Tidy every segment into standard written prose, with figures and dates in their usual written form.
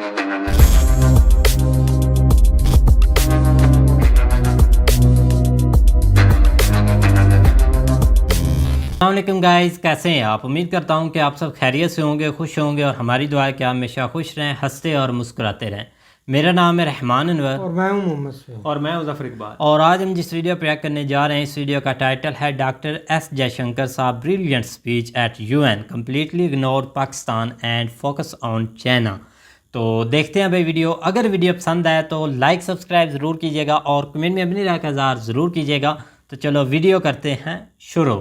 अस्सलाम गाइस, कैसे हैं आप। उम्मीद करता हूं कि आप सब खैरियत से होंगे, खुश होंगे और हमारी दुआ है कि आप हमेशा खुश रहें, हंसते और मुस्कुराते रहें। मेरा नाम है रहमान अनवर और मैं हूं मोहम्मद सैयद और मैं मुज़फ़्फ़र इकबाल। और आज हम जिस वीडियो प्रयाग करने जा रहे हैं, इस वीडियो का टाइटल है डॉक्टर एस जयशंकर साहब brilliant speech at UN completely ignore Pakistan and focus on China. तो देखते हैं भाई वीडियो। अगर वीडियो पसंद आए तो लाइक सब्सक्राइब ज़रूर कीजिएगा और कमेंट में अपनी राय का इज़हार ज़रूर कीजिएगा। तो चलो वीडियो करते हैं शुरू।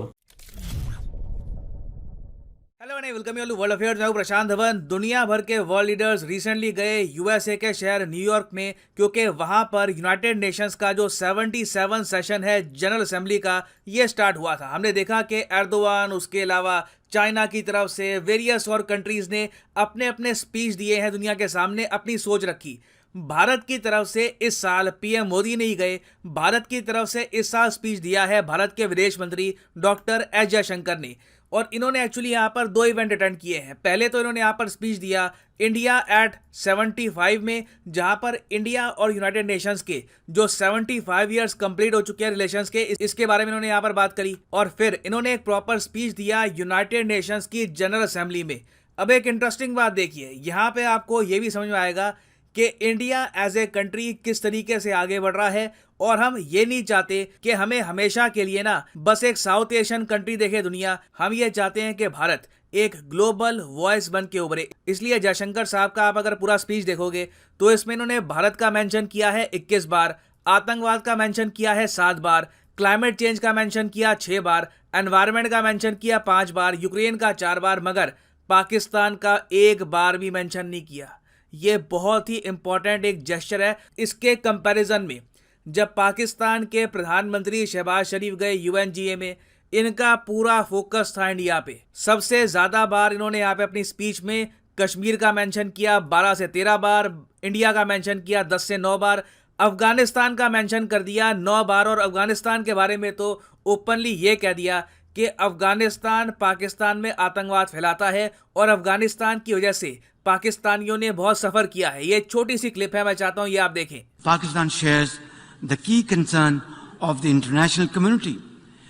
Welcome you world affairs. मैं हूं प्रशांत धवन। दुनिया भर के वर्ल्ड लीडर्स रिसेंटली गए यूएसए के शहर न्यूयॉर्क में, क्योंकि वहां पर यूनाइटेड नेशंस का जो 77 सेशन है जनरल असेंबली का, ये स्टार्ट हुआ था। हमने देखा कि एर्दोगान, उसके अलावा चाइना की तरफ से वेरियस और कंट्रीज ने अपने अपने स्पीच दिए हैं, दुनिया के सामने अपनी सोच रखी। भारत की तरफ से इस साल पीएम मोदी नहीं गए। भारत की तरफ से इस साल स्पीच दिया है भारत के विदेश मंत्री डॉक्टर एस जयशंकर ने, और इन्होंने एक्चुअली यहाँ पर 2 इवेंट अटेंड किए हैं। पहले तो इन्होंने यहाँ पर स्पीच दिया इंडिया एट 75 में, जहाँ पर इंडिया और यूनाइटेड नेशंस के जो 75 ईयर्स कंप्लीट हो चुके हैं रिलेशंस के, इसके बारे में इन्होंने यहाँ पर बात करी। और फिर इन्होंने एक प्रॉपर स्पीच दिया यूनाइटेड नेशंस की जनरल असेंबली में। अब एक इंटरेस्टिंग बात देखिए, यहाँ पे आपको ये भी समझ में आएगा कि इंडिया एज ए कंट्री किस तरीके से आगे बढ़ रहा है। और हम ये नहीं चाहते कि हमें हमेशा के लिए ना बस एक साउथ एशियन कंट्री देखे दुनिया। हम ये चाहते हैं कि भारत एक ग्लोबल वॉइस बन के उभरे। इसलिए जयशंकर साहब का आप अगर पूरा स्पीच देखोगे तो इसमें इन्होंने भारत का मेंशन किया है 21 बार, आतंकवाद का मेंशन किया है 7 बार, क्लाइमेट चेंज का मेंशन किया 6 बार, एनवायरमेंट का मेंशन किया 5 बार, यूक्रेन का 4 बार, मगर पाकिस्तान का 1 बार भी मेंशन नहीं किया। ये बहुत ही इंपॉर्टेंट एक जेस्चर है। इसके कंपैरिजन में जब पाकिस्तान के प्रधानमंत्री शहबाज शरीफ गए यूएनजीए में, इनका पूरा फोकस था इंडिया पे। सबसे ज्यादा बार इन्होंने यहाँ पे अपनी स्पीच में कश्मीर का मेंशन किया 12 से 13 बार, इंडिया का मेंशन किया 10 से 9 बार, अफगानिस्तान का मेंशन कर दिया 9 बार। और अफगानिस्तान के बारे में तो ओपनली ये कह दिया कि अफगानिस्तान पाकिस्तान में आतंकवाद फैलाता है और अफगानिस्तान की वजह से पाकिस्तानियों ने बहुत सफर किया है। ये छोटी सी क्लिप है, मैं चाहता हूं ये आप देखें। Pakistan shares the key concern of the international community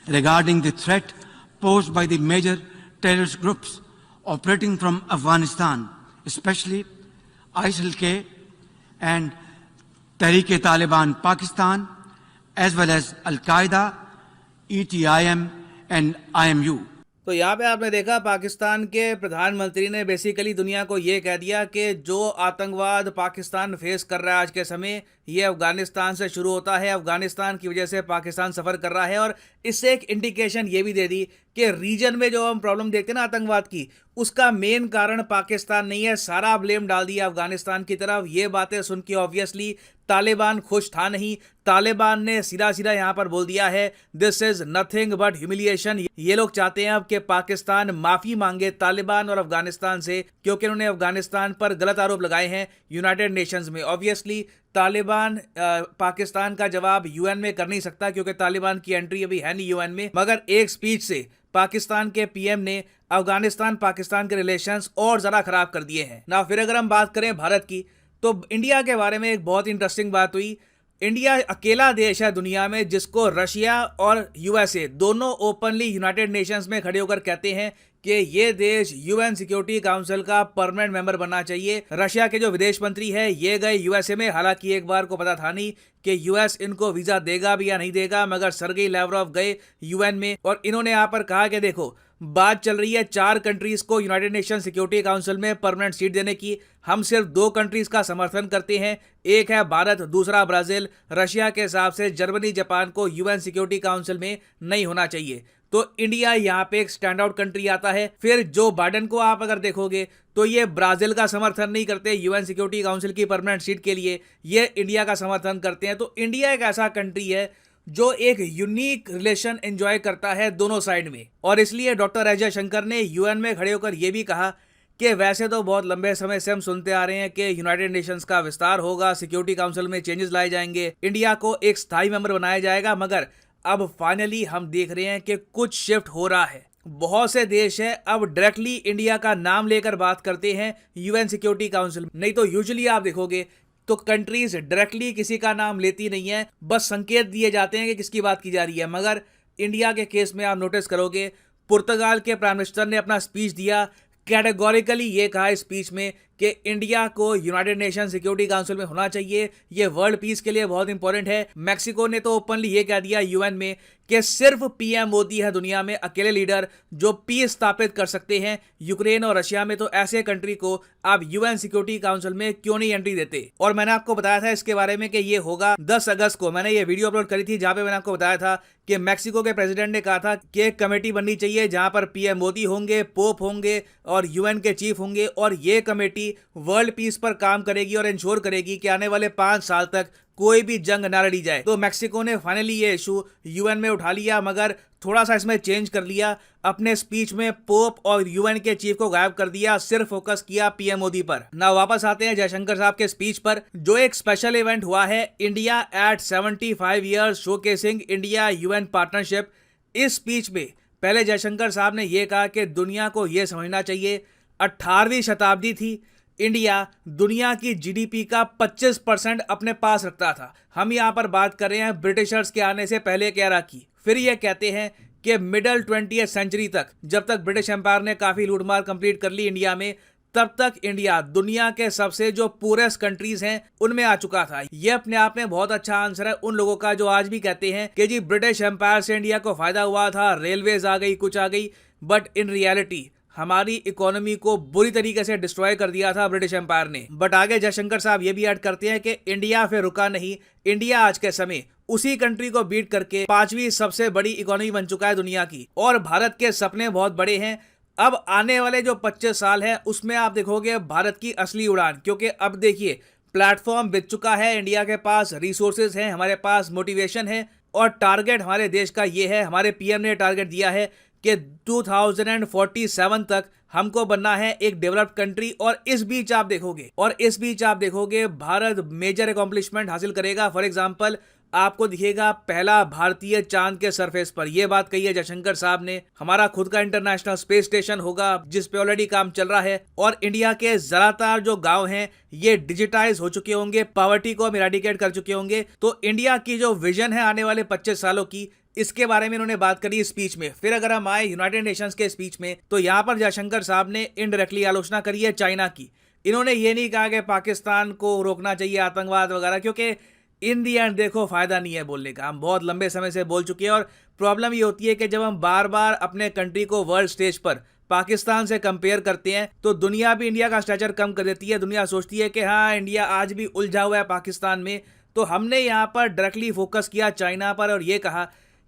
regarding the threat posed by the major terrorist groups operating from Afghanistan, especially ISIL-K and Tehreek-e-Taliban Pakistan, as well as Al-Qaeda, ETIM and IMU. तो यहाँ पे आपने देखा पाकिस्तान के प्रधानमंत्री ने basically दुनिया को ये कह दिया कि जो आतंकवाद पाकिस्तान फेस कर रहा है आज के समय, ये अफगानिस्तान से शुरू होता है। अफगानिस्तान की वजह से पाकिस्तान सफ़र कर रहा है। और इससे एक इंडिकेशन ये भी दे दी कि रीजन में जो हम प्रॉब्लम देखते हैं ना आतंकवाद की, उसका मेन कारण पाकिस्तान नहीं है। सारा ब्लेम डाल दिया अफगानिस्तान की तरफ। ये बातें सुन के ऑब्वियसली तालिबान खुश था नहीं। तालिबान ने सीधा सीधा यहाँ पर बोल दिया है this is nothing but humiliation. ये लोग चाहते हैं अब कि पाकिस्तान माफी मांगे तालिबान और अफगानिस्तान से, क्योंकि उन्होंने अफगानिस्तान पर गलत आरोप लगाए हैं यूनाइटेड नेशंस में। ऑब्वियसली तालिबान पाकिस्तान का जवाब यूएन में कर नहीं सकता, क्योंकि तालिबान की एंट्री अभी है नहीं यूएन में। मगर एक स्पीच से पाकिस्तान के पीएम ने अफगानिस्तान पाकिस्तान के रिलेशंस और ज़रा खराब कर दिए हैं ना। फिर अगर हम बात करें भारत की, तो इंडिया के बारे में एक बहुत इंटरेस्टिंग बात हुई। इंडिया अकेला देश है दुनिया में जिसको रशिया और यूएसए दोनों ओपनली यूनाइटेड नेशंस में खड़े होकर कहते हैं कि ये देश यूएन सिक्योरिटी काउंसिल का परमानेंट मेंबर बनना चाहिए। रशिया के जो विदेश मंत्री है ये गए यूएसए में, हालांकि एक बार को पता था नहीं कि यूएस इनको वीजा देगा भी या नहीं देगा, मगर सर्गेई लैवरोव गए यूएन में और इन्होंने यहाँ पर कहा कि देखो बात चल रही है 4 कंट्रीज को यूनाइटेड नेशन सिक्योरिटी काउंसिल में परमानेंट सीट देने की। हम सिर्फ 2 कंट्रीज का समर्थन करते हैं, एक है भारत, दूसरा ब्राजील। रशिया के हिसाब से जर्मनी, जापान को यूएन सिक्योरिटी काउंसिल में नहीं होना चाहिए। तो इंडिया यहाँ पे एक स्टैंड आउट कंट्री आता है। फिर जो बाइडेन को आप अगर देखोगे तो ये ब्राजील का समर्थन नहीं करते यूएन सिक्योरिटी काउंसिल की परमानेंट सीट के लिए, ये इंडिया का समर्थन करते हैं। तो इंडिया एक ऐसा कंट्री है जो एक यूनिक रिलेशन एंजॉय करता है दोनों साइड में। और इसलिए डॉक्टर एस जयशंकर ने यूएन में खड़े होकर यह भी कहा कि वैसे तो बहुत लंबे समय से हम सुनते आ रहे हैं कि यूनाइटेड नेशंस का विस्तार होगा, सिक्योरिटी काउंसिल में चेंजेस लाए जाएंगे, इंडिया को एक स्थायी मेंबर बनाया जाएगा, मगर अब फाइनली हम देख रहे हैं कि कुछ शिफ्ट हो रहा है। बहुत से देश हैं अब डायरेक्टली इंडिया का नाम लेकर बात करते हैं यूएन सिक्योरिटी काउंसिल। नहीं तो यूजुअली आप देखोगे तो कंट्रीज डायरेक्टली किसी का नाम लेती नहीं है, बस संकेत दिए जाते हैं कि किसकी बात की जा रही है। मगर इंडिया के केस में आप नोटिस करोगे पुर्तगाल के प्राइम मिनिस्टर ने अपना स्पीच दिया, कैटेगोरिकली ये कहा स्पीच में कि इंडिया को यूनाइटेड नेशन सिक्योरिटी काउंसिल में होना चाहिए, ये वर्ल्ड पीस के लिए बहुत इंपॉर्टेंट है। मैक्सिको ने तो ओपनली ये कह दिया यूएन में कि सिर्फ पीएम मोदी है दुनिया में अकेले लीडर जो पीस स्थापित कर सकते हैं। यूक्रेन और रशिया में तो ऐसे कंट्री को आप यूएन सिक्योरिटी काउंसिल में क्यों नहीं एंट्री देते। और मैंने आपको बताया था इसके बारे में कि ये होगा 10 अगस्त को। मैंने ये वीडियो अपलोड करी थी जहां पे मैंने आपको बताया था कि मैक्सिको के प्रेसिडेंट ने कहा था कि एक कमेटी बननी चाहिए जहां पर पीएम मोदी होंगे, पोप होंगे और यूएन के चीफ होंगे, और ये कमेटी वर्ल्ड पीस पर काम करेगी और इंश्योर करेगी कि आने वाले 5 साल तक कोई भी जंग ना लड़ी जाए। तो मैक्सिको ने फाइनली ये इशू यूएन में उठा लिया, मगर थोड़ा सा इसमें चेंज कर लिया। अपने स्पीच में पोप और यूएन के चीफ को गायब कर दिया, सिर्फ फोकस किया पीएम मोदी पर। ना वापस आते हैं जयशंकर साहब के स्पीच पर, जो एक स्पेशल इवेंट हुआ है India at 75 years showcasing India UN partnership. इस स्पीच में पहले जयशंकर साहब ने यह कहा कि दुनिया को यह समझना चाहिए 18वीं शताब्दी थी, इंडिया दुनिया की जीडीपी का 25% अपने पास रखता था। हम यहाँ पर बात कर रहे हैं ब्रिटिशर्स के आने से पहले के एरा की। फिर ये कहते हैं कि मिडल 20वीं सेंचुरी तक, जब तक ब्रिटिश एम्पायर ने काफ़ी लूटमार कंप्लीट कर ली इंडिया में, तब तक इंडिया दुनिया के सबसे जो पूरेस्ट कंट्रीज हैं उनमें आ चुका था। ये अपने आप में बहुत अच्छा आंसर है उन लोगों का जो आज भी कहते हैं कि जी ब्रिटिश एम्पायर से इंडिया को फायदा हुआ था, रेलवेज आ गई, कुछ आ गई, बट इन रियलिटी हमारी इकोनॉमी को बुरी तरीके से डिस्ट्रॉय कर दिया था ब्रिटिश एम्पायर ने। बट आगे जयशंकर साहब ये भी ऐड करते हैं कि इंडिया फिर रुका नहीं, इंडिया आज के समय उसी कंट्री को बीट करके 5वीं सबसे बड़ी इकोनॉमी बन चुका है दुनिया की, और भारत के सपने बहुत बड़े हैं। अब आने वाले जो 25 साल है उसमें आप देखोगे भारत की असली उड़ान, क्योंकि अब देखिए प्लेटफॉर्म बिक चुका है, इंडिया के पास रिसोर्सेज हैं, हमारे पास मोटिवेशन है, और टारगेट हमारे देश का ये है, हमारे पीएम ने टारगेट दिया है कि 2047 तक हमको बनना है एक डेवलप्ड कंट्री। और इस बीच आप देखोगे भारत मेजर अकॉम्प्लिशमेंट हासिल करेगा। फॉर एग्जांपल आपको दिखेगा पहला भारतीय चांद के सरफेस पर, यह बात कही है जयशंकर साहब ने। हमारा खुद का इंटरनेशनल स्पेस स्टेशन होगा जिस पे ऑलरेडी काम चल रहा है, और इंडिया के ज्यादातर जो गांव हैं ये डिजिटाइज हो चुके होंगे, पॉवर्टी को हम इरेडिकेट कर चुके होंगे। तो इंडिया की जो विजन है आने वाले 25 सालों की, इसके बारे में इन्होंने बात करी स्पीच में। फिर अगर हम आए यूनाइटेड नेशंस के स्पीच में, तो यहाँ पर जयशंकर साहब ने इनडायरेक्टली आलोचना करी है चाइना की। इन्होंने ये नहीं कहा कि पाकिस्तान को रोकना चाहिए आतंकवाद वगैरह, क्योंकि इन दी एंड देखो फायदा नहीं है बोलने का, हम बहुत लंबे समय से बोल चुके हैं। और प्रॉब्लम ये होती है कि जब हम बार बार अपने कंट्री को वर्ल्ड स्टेज पर पाकिस्तान से कंपेयर करते हैं तो दुनिया भी इंडिया का स्टैचर कम कर देती है। दुनिया सोचती है कि हाँ इंडिया आज भी उलझा हुआ है पाकिस्तान में। तो हमने यहाँ पर डायरेक्टली फोकस किया चाइना पर, और ये कहा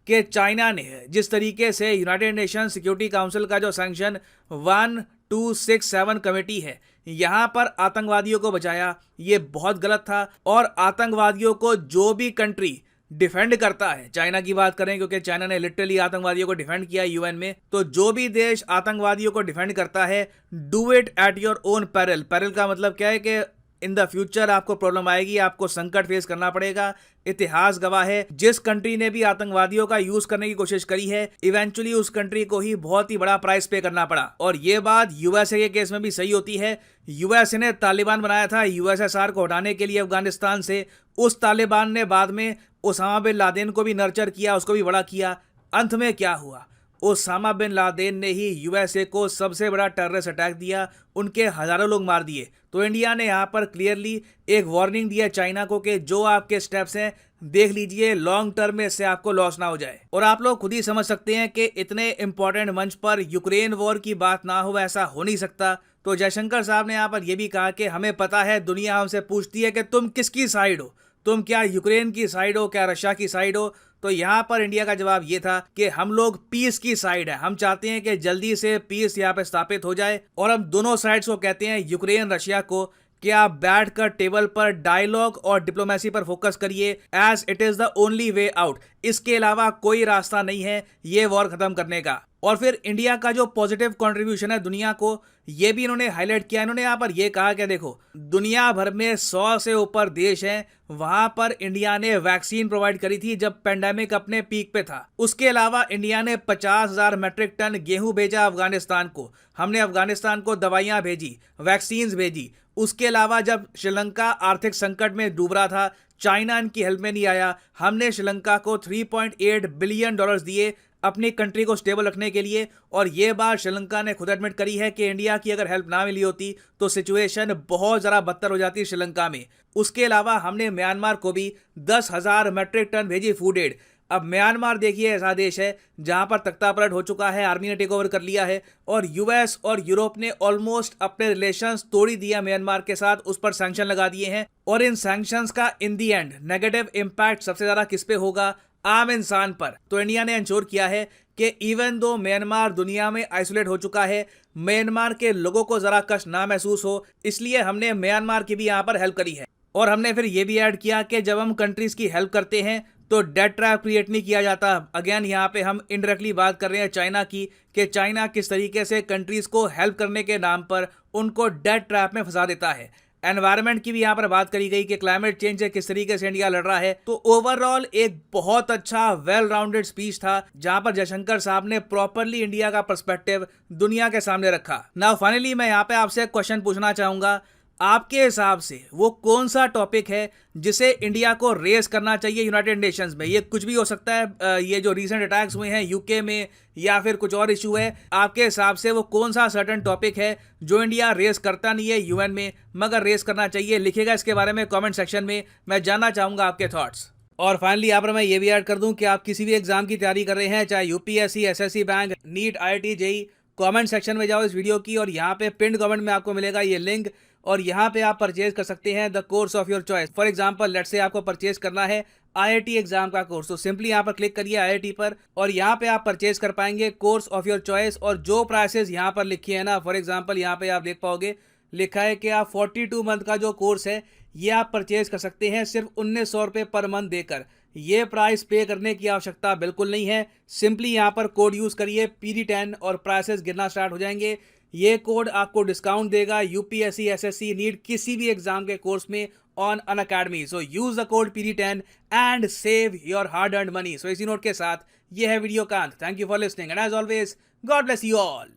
कि चाइना ने जिस तरीके से यूनाइटेड नेशन सिक्योरिटी काउंसिल का जो सैंक्शन 1267 कमेटी है यहाँ पर आतंकवादियों को बचाया, ये बहुत गलत था। और आतंकवादियों को जो भी कंट्री डिफेंड करता है, चाइना की बात करें क्योंकि चाइना ने लिटरली आतंकवादियों को डिफेंड किया यूएन में, तो जो भी देश आतंकवादियों को डिफेंड करता है, do it at your own peril. Peril का मतलब क्या है कि इन द फ्यूचर आपको प्रॉब्लम आएगी, आपको संकट फेस करना पड़ेगा। इतिहास गवाह है जिस कंट्री ने भी आतंकवादियों का यूज करने की कोशिश करी है, इवेंचुअली उस कंट्री को ही बहुत ही बड़ा प्राइस पे करना पड़ा। और ये बात यूएसए के केस में भी सही होती है। यूएसए ने तालिबान बनाया था यूएसएसआर को हटाने के लिए अफगानिस्तान से, उस तालिबान ने बाद में ओसामा बिन लादेन को भी नर्चर किया, उसको भी बड़ा किया। अंत में क्या हुआ, ओसामा बिन लादेन ने ही यूएसए को सबसे बड़ा टेररिस्ट अटैक दिया, उनके हजारों लोग मार दिए। तो इंडिया ने यहाँ पर क्लियरली एक वार्निंग दिया चाइना को कि जो आपके स्टेप्स हैं देख लीजिए, लॉन्ग टर्म में इससे आपको लॉस ना हो जाए। और आप लोग खुद ही समझ सकते हैं कि इतने इंपॉर्टेंट मंच पर यूक्रेन वॉर की बात ना हो, ऐसा हो नहीं सकता। तो जयशंकर साहब ने यहाँ पर यह भी कहा कि हमें पता है दुनिया हमसे पूछती है कि तुम किसकी साइड हो, तुम क्या यूक्रेन की साइड हो, क्या रशिया की साइड हो। तो यहाँ पर इंडिया का जवाब ये था कि हम लोग पीस की साइड है, हम चाहते हैं कि जल्दी से पीस यहाँ पे स्थापित हो जाए। और हम दोनों साइड्स को कहते हैं, यूक्रेन रशिया को, कि आप बैठकर टेबल पर डायलॉग और डिप्लोमेसी पर फोकस करिए, as it is the only way out. इसके अलावा कोई रास्ता नहीं है ये वॉर खत्म करने का। और फिर इंडिया का जो पॉजिटिव कंट्रीब्यूशन है दुनिया को, ये भी इन्होंने हाईलाइट किया। इन्होंने यहाँ पर ये कहा कि देखो, दुनिया भर में 100 से ऊपर देश हैं, वहां पर इंडिया ने वैक्सीन प्रोवाइड करी थी जब पेंडेमिक अपने पीक पे था। उसके अलावा इंडिया ने 50,000 मेट्रिक टन गेहूं भेजा अफगानिस्तान को। हमने अफगानिस्तान को दवाइयां भेजी, वैक्सीन भेजी। उसके अलावा जब श्रीलंका आर्थिक संकट में डूब रहा था, चाइना इनकी हेल्प में नहीं आया, हमने श्रीलंका को $3.8 बिलियन दिए अपनी कंट्री को स्टेबल रखने के लिए। और ये बात श्रीलंका ने खुद एडमिट करी है कि इंडिया की अगर हेल्प ना मिली होती तो सिचुएशन बहुत ज़्यादा बदतर हो जाती श्रीलंका में। उसके अलावा हमने म्यांमार को भी 10,000 मेट्रिक टन भेजी फूड एड। अब म्यांमार देखिए ऐसा देश है जहां पर तख्तापलट हो चुका है, आर्मी ने टेक ओवर कर लिया है और यूएस और यूरोप ने ऑलमोस्ट अपने रिलेशंस तोड़ ही दिया म्यांमार के साथ, उस पर सैंक्शन लगा दिए हैं। और इन सैंक्शंस का इन दी एंड नेगेटिव इंपैक्ट सबसे ज्यादा किस पे होगा? आम इंसान पर। तो इंडिया ने इंश्योर किया है कि इवन दो म्यांमार दुनिया में आइसोलेट हो चुका है, म्यांमार के लोगों को जरा कष्ट ना महसूस हो, इसलिए हमने म्यांमार की भी यहाँ पर हेल्प करी है। और हमने फिर ये भी ऐड किया कि जब हम कंट्रीज की हेल्प करते हैं तो डेट ट्रैप क्रिएट नहीं किया जाता। अगेन यहाँ पे हम इनडायरेक्टली बात कर रहे हैं चाइना की, कि चाइना किस तरीके से कंट्रीज को हेल्प करने के नाम पर उनको डेट ट्रैप में फंसा देता है। एनवायरनमेंट की भी यहाँ पर बात करी गई कि क्लाइमेट चेंज से किस तरीके से इंडिया लड़ रहा है। तो ओवरऑल एक बहुत अच्छा वेल राउंडेड स्पीच था जहां पर जयशंकर साहब ने प्रॉपरली इंडिया का पर्सपेक्टिव दुनिया के सामने रखा। नाउ फाइनली मैं यहाँ पे आपसे एक क्वेश्चन पूछना चाहूंगा, आपके हिसाब से वो कौन सा टॉपिक है जिसे इंडिया को रेस करना चाहिए यूनाइटेड नेशंस में? ये कुछ भी हो सकता है, ये जो रिसेंट अटैक्स हुए हैं यूके में या फिर कुछ और इशू है, आपके हिसाब से वो कौन सा सर्टेन टॉपिक है जो इंडिया रेस करता नहीं है यूएन में मगर रेस करना चाहिए? लिखिएगा इसके बारे में कमेंट सेक्शन में, मैं जानना चाहूंगा आपके थॉट्स। और फाइनली यहाँ पर मैं ये भी ऐड कर दूं कि आप किसी भी एग्जाम की तैयारी कर रहे हैं, चाहे UPSC, SSC, bank, NEET, IIT, JEE, comment section में जाओ इस वीडियो की और यहाँ पे पिन कमेंट में आपको मिलेगा ये लिंक और यहाँ पे आप परचेज कर सकते हैं the course of your choice. For example let's say आपको परचेज करना है आईआईटी एग्जाम का कोर्स, तो सिंपली यहाँ पर क्लिक करिए आईआईटी पर और यहाँ पे आप परचेज कर पाएंगे कोर्स ऑफ योर चॉइस। और जो प्राइसेस यहाँ पर लिखी है ना, फॉर एग्जांपल यहाँ पे आप देख पाओगे लिखा है कि आप 42 मंथ का जो कोर्स है ये आप परचेज कर सकते हैं सिर्फ 1900 रुपये पर मंथ देकर। ये प्राइस पे करने की आवश्यकता बिल्कुल नहीं है, सिंपली यहाँ पर कोड यूज़ करिए PD10 और प्राइसेस गिरना स्टार्ट हो जाएंगे। ये कोड आपको डिस्काउंट देगा यूपीएससी, एसएससी, नीट किसी भी एग्जाम के कोर्स में on Unacademy. So use the code PD10 and save your hard earned money. So इसी नोट के साथ ये है वीडियो का अंत। Thank you for listening and as always God bless you all.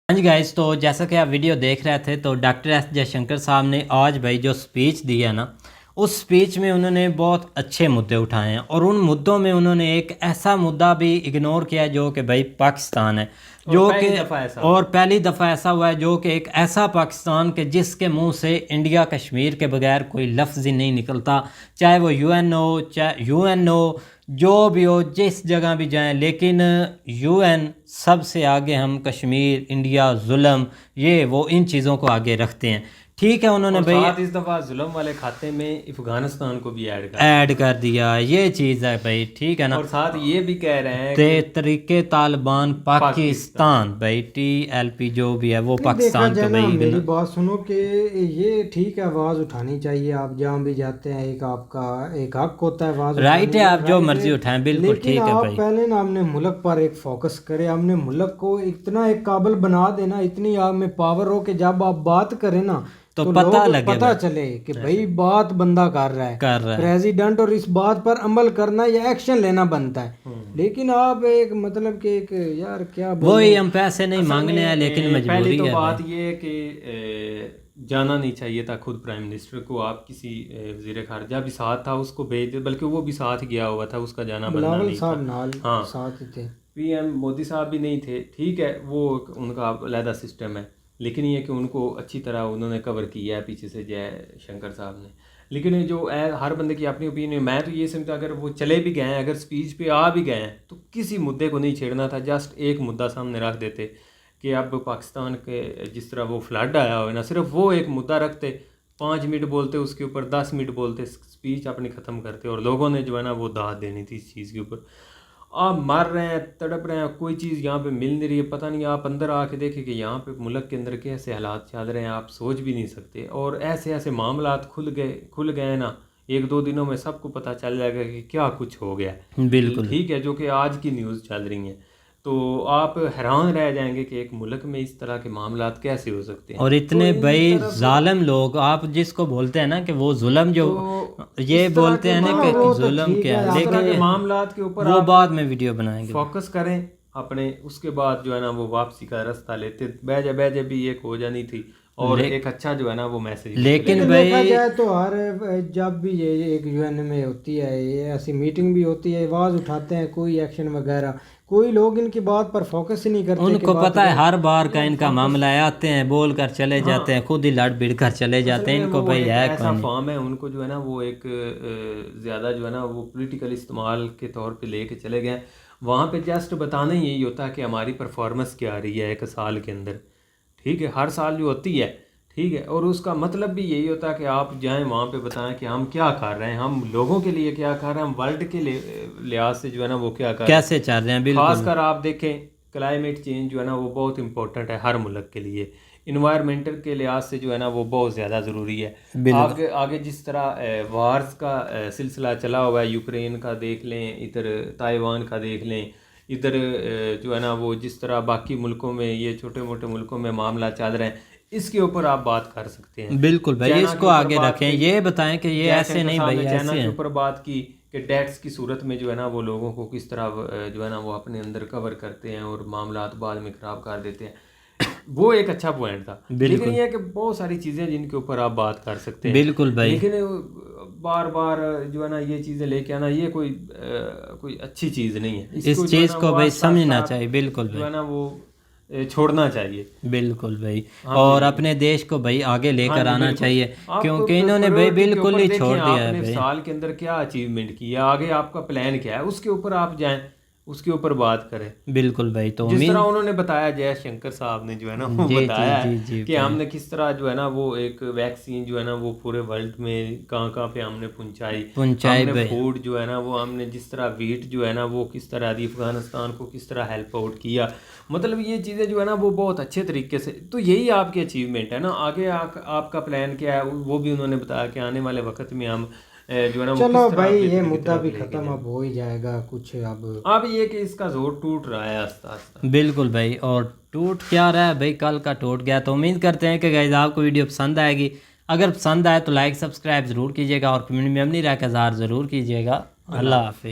हाँ जी गाइस, तो जैसा कि आप वीडियो देख रहे थे तो डॉक्टर एस जयशंकर साहब ने आज भाई जो स्पीच दी है ना, उस स्पीच में उन्होंने बहुत अच्छे मुद्दे उठाए हैं और उन मुद्दों में उन्होंने एक ऐसा मुद्दा भी इग्नोर किया जो कि भाई पाकिस्तान है, जो कि और पहली दफ़ा ऐसा हुआ है जो कि एक ऐसा पाकिस्तान के जिसके मुंह से इंडिया कश्मीर के बगैर कोई लफ्ज़ ही नहीं निकलता, चाहे वो UN हो, चाहे UN हो, जो भी हो, जिस जगह भी जाएं, लेकिन UN सबसे आगे, हम कश्मीर, इंडिया, जुल्म, ये वो इन चीज़ों को आगे रखते हैं। ठीक है, उन्होंने भाई साथ इस दफ़ा जुल्म वाले खाते में अफगानिस्तान को भी ऐड कर दिया, ये चीज़ है भाई, ठीक है ना। और साथ ये भी कह रहे हैं कि तरीके तालिबान पाकिस्तान भाई TLP जो भी है वो पाकिस्तान के भाई। मेरी बात सुनो कि ये ठीक है, आवाज़ उठानी चाहिए, आप जहाँ भी जाते हैं एक आपका एक हक होता है आवाज़, राइट है, आप जो मर्जी उठाएं, बिल्कुल ठीक है भाई। पहले ना हमने मुल्क पर एक फोकस करे, हमने मुल्क को इतना एक काबिल बना देना, इतनी आप में पावर हो कि जब आप बात करें ना तो पता चले कि भाई बात बंदा कर रहा है प्रेसिडेंट, और इस बात पर अमल करना या एक्शन लेना बनता है। लेकिन आप एक मतलब कि एक यार क्या वही, हम पैसे नहीं मांगने हैं लेकिन मजबूरी है। बात ये है कि जाना नहीं चाहिए था खुद प्राइम मिनिस्टर को, आप किसी वज़ीर ख़ारजा भी साथ था उसको भेज दे, बल्कि वो भी साथ गया हुआ था, उसका जाना बनना नहीं था। हाँ, साथ थे, PM मोदी साहब भी नहीं थे, ठीक है, वो उनका अलहदा सिस्टम है, लेकिन ये कि उनको अच्छी तरह उन्होंने कवर किया है पीछे से जय शंकर साहब ने। लेकिन जो हर बंदे की अपनी ओपिनियन, मैं तो ये समझता अगर वो चले भी गए हैं, अगर स्पीच पे आ भी गए हैं तो किसी मुद्दे को नहीं छेड़ना था, जस्ट एक मुद्दा सामने रख देते कि अब पाकिस्तान के जिस तरह वो फ्लड आया हो ना, सिर्फ वो एक मुद्दा रखते 5 मिनट बोलते उसके ऊपर 10 मिनट बोलते, स्पीच अपनी ख़त्म करते, और लोगों ने जो है ना वो दाद देनी थी इस चीज़ के ऊपर। आप मर रहे हैं, तड़प रहे हैं, कोई चीज़ यहाँ पे मिल नहीं रही है, पता नहीं, आप अंदर आके देखें कि यहाँ पे मुल्क के अंदर कैसे हालात चल रहे हैं, आप सोच भी नहीं सकते। और ऐसे ऐसे मामलात खुल गए ना, 1-2 दिनों में सबको पता चल जाएगा कि क्या कुछ हो गया है। बिल्कुल ठीक है, जो कि आज की न्यूज़ चल रही हैं, तो आप हैरान रह जाएंगे कि एक मुल्क में इस तरह के मामलात कैसे हो सकते हैं। और इतने भाई जालिम लोग, आप जिसको बोलते हैं ना कि वो जुल्म जो ये बोलते हैं ना कि जुल्म क्या है, लेकिन मामलात के ऊपर वो बाद में वीडियो बनाएंगे। फोकस करें अपने, उसके बाद जो है ना वो वापसी का रास्ता लेते, बेजा भी एक हो जानी थी, और एक अच्छा जो है ना वो मैसेज। लेकिन देखा जाए तो हर जब भी ये एक यूएन में होती है, ये ऐसी मीटिंग भी होती है, आवाज़ उठाते हैं, कोई एक्शन वगैरह, कोई लोग इनकी बात पर फोकस ही नहीं करते। उनको पता है हर बार का इनका मामला है, आते हैं बोल कर चले जाते हैं, खुद ही लड़ भिड़ कर चले जाते हैं। इनको भाई है ऐसा फॉर्म है, उनको जो है ना वो एक ज़्यादा जो है ना वो पॉलिटिकल इस्तेमाल के तौर पे लेके चले गए। वहाँ पे जस्ट बताना ही यही होता है कि हमारी परफॉर्मेंस क्या आ रही है 1 साल के अंदर, ठीक है, हर साल जो होती है, ठीक है, और उसका मतलब भी यही होता है कि आप जाएं वहाँ पे बताएं कि हम क्या कर रहे हैं, हम लोगों के लिए क्या कर रहे हैं, हम वर्ल्ड के लिहाज से जो है ना वो क्या कर रहे हैं, कैसे चल रहे हैं। बिल्कुल, खासकर आप देखें क्लाइमेट चेंज जो है ना वो बहुत इंपॉर्टेंट है हर मुल्क के लिए, इन्वायरमेंटल के लिहाज से जो है ना वो बहुत ज़्यादा ज़रूरी है। आगे जिस तरह वार्स का सिलसिला चला हुआ है, यूक्रेन का देख लें, इधर ताइवान का देख लें, इधर जो है ना वो जिस तरह बाकी मुल्कों में, ये छोटे मोटे मुल्कों में मामला चल रहे हैं, इसके ऊपर आप बात कर सकते हैं। बिल्कुल भाई, इसको आगे रखें, ये बताएं कि ये ऐसे नहीं भाई, चाइना के ऊपर बात की कि डेट्स की सूरत में जो है ना वो लोगों को किस तरह जो है ना वो अपने अंदर कवर करते हैं और मामलात बाद में ख़राब कर देते हैं, वो एक अच्छा पॉइंट था। लेकिन ये है कि बहुत सारी चीज़ें जिनके ऊपर आप बात कर सकते हैं। बिल्कुल भाई, लेकिन बार बार जो है ना ये चीज़ें लेके आना, ये कोई अच्छी चीज़ नहीं है। इस चीज़ को भाई समझना चाहिए। बिल्कुल जो है ना वो छोड़ना चाहिए। बिल्कुल भाई, और अपने देश को भाई आगे लेकर आना चाहिए, क्योंकि इन्होंने भाई बिल्कुल ही छोड़ दिया है भाई। साल के अंदर क्या अचीवमेंट किया, आगे आपका प्लान क्या है, उसके ऊपर आप जाएं, उसके ऊपर बात करें। बिल्कुल भाई, तो जिस तरह उन्होंने बताया, जयशंकर साहब ने जो है ना वो बताया कि हमने किस तरह जो है ना वो एक वैक्सीन जो है ना वो पूरे वर्ल्ड में कहाँ पे हमने पहुंचाई, हमने फूड जो है ना वो हमने जिस तरह वीट जो है ना वो किस तरह दी, अफगानिस्तान को किस तरह हेल्प आउट किया, मतलब ये चीज़ें जो है ना वो बहुत अच्छे तरीके से, तो यही आपकी अचीवमेंट है ना। आगे आपका प्लान क्या है वो भी उन्होंने बताया कि आने वाले वक्त में हम जो है ना, चलो भाई ये मुद्दा भी खत्म अब हो ही जाएगा कुछ। अब ये कि इसका जोर टूट रहा है आस्ता आस्ता। बिल्कुल भाई, और टूट क्या रहा है भाई, कल का टूट गया। तो उम्मीद करते हैं कि गाइस आपको वीडियो पसंद आएगी। अगर पसंद आए तो लाइक सब्सक्राइब ज़रूर कीजिएगा, और कमेंट में अपनी राय का इज़हार ज़रूर कीजिएगा। अल्लाह हाफिज़।